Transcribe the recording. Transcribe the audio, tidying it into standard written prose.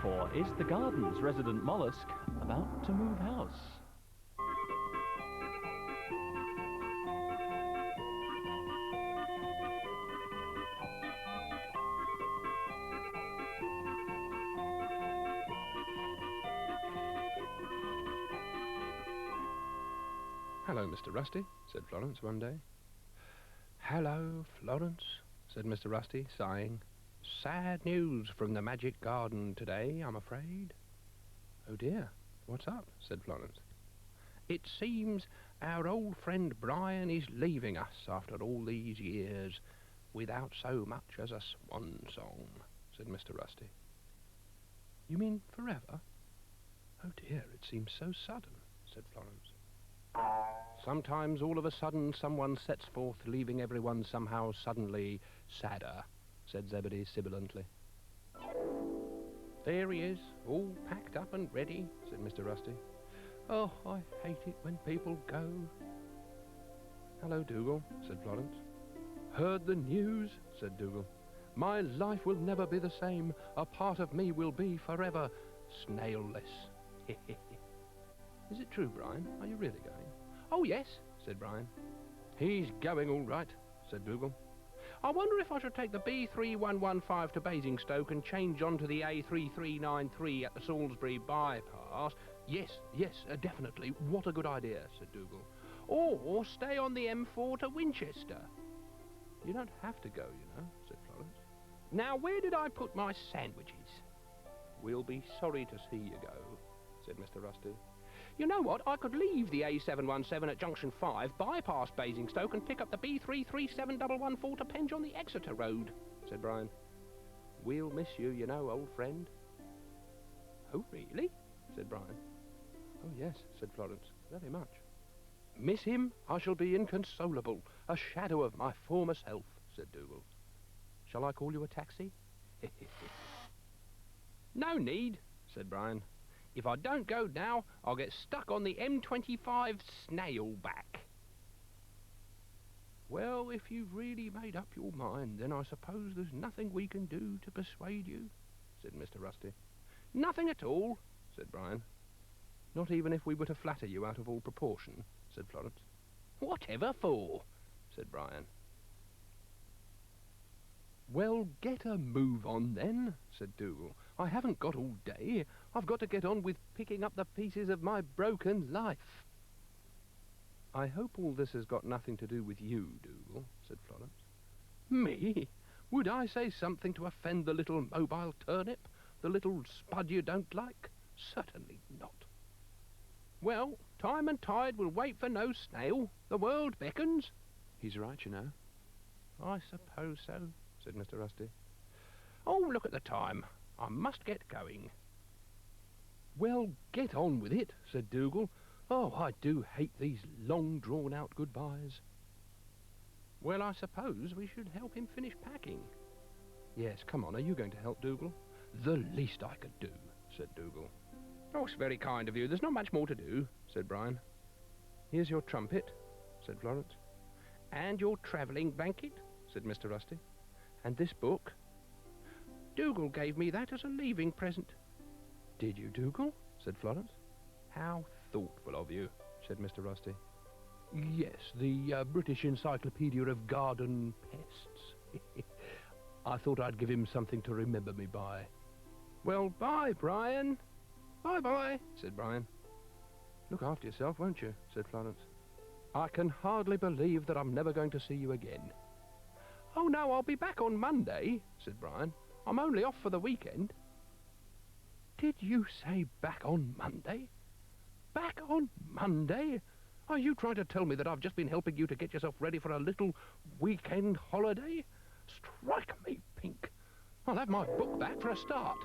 for is the garden's resident mollusk about to move house? "Hello, Mr. Rusty," said Florence one day. "Hello, Florence," said Mr. Rusty, sighing. "Sad news from the magic garden today, I'm afraid." "Oh dear, what's up?" said Florence. "It seems our old friend Brian is leaving us after all these years, without so much as a swan song," said Mr. Rusty. "You mean forever?" "Oh dear, it seems so sudden," said Florence. "Sometimes all of a sudden someone sets forth, leaving everyone somehow suddenly sadder," said Zebedee sibilantly. "There he is, all packed up and ready," said Mr. Rusty. "Oh, I hate it when people go." "Hello, Dougal," said Florence. "Heard the news?" said Dougal. "My life will never be the same. A part of me will be forever snail-less." "Is it true, Brian? Are you really going?" "Oh, yes," said Brian. "He's going all right," said Dougal. "I wonder if I should take the B3115 to Basingstoke and change on to the A3393 at the Salisbury bypass." Yes, definitely. What a good idea," said Dougal. "Or stay on the M4 to Winchester." "You don't have to go, you know," said Florence. "Now, where did I put my sandwiches?" "We'll be sorry to see you go," said Mr. Rusty. "You know what? I could leave the A717 at Junction 5, bypass Basingstoke, and pick up the B337114 to Penge on the Exeter Road," said Brian. "We'll miss you, you know, old friend." "Oh, really?" said Brian. "Oh, yes," said Florence, "very much." "Miss him? I shall be inconsolable, a shadow of my former self," said Dougal. "Shall I call you a taxi?" "No need," said Brian. "If I don't go now, I'll get stuck on the M25 snail-back." "Well, if you've really made up your mind, then I suppose there's nothing we can do to persuade you," said Mr. Rusty. "Nothing at all," said Brian. "Not even if we were to flatter you out of all proportion," said Florence. "Whatever for?" said Brian. "Well, get a move on then," said Dougal. "I haven't got all day. I've got to get on with picking up the pieces of my broken life." "I hope all this has got nothing to do with you, Dougal," said Florence. "Me? Would I say something to offend the little mobile turnip? The little spud you don't like? Certainly not." "Well, time and tide will wait for no snail. The world beckons." "He's right, you know." "I suppose so," said Mr. Rusty. "Oh, look at the time. I must get going." "Well, get on with it," said Dougal. "Oh, I do hate these long drawn-out goodbyes." "Well, I suppose we should help him finish packing." "Yes, come on. Are you going to help, Dougal?" "The least I could do," said Dougal. "Oh, it's very kind of you. There's not much more to do," said Brian. "Here's your trumpet," said Florence. "And your travelling blanket," said Mr. Rusty. "And this book." "Dougal gave me that as a leaving present." "Did you, Dougal?" said Florence. "How thoughtful of you," said Mr. Rusty. "Yes, the British Encyclopedia of Garden Pests. I thought I'd give him something to remember me by." "Well, bye, Brian." "Bye-bye," said Brian. "Look after yourself, won't you?" said Florence. "I can hardly believe that I'm never going to see you again." "Oh, no, I'll be back on Monday," said Brian. "I'm only off for the weekend." "Did you say back on Monday? Back on Monday? Are you trying to tell me that I've just been helping you to get yourself ready for a little weekend holiday? Strike me pink. I'll have my book back for a start."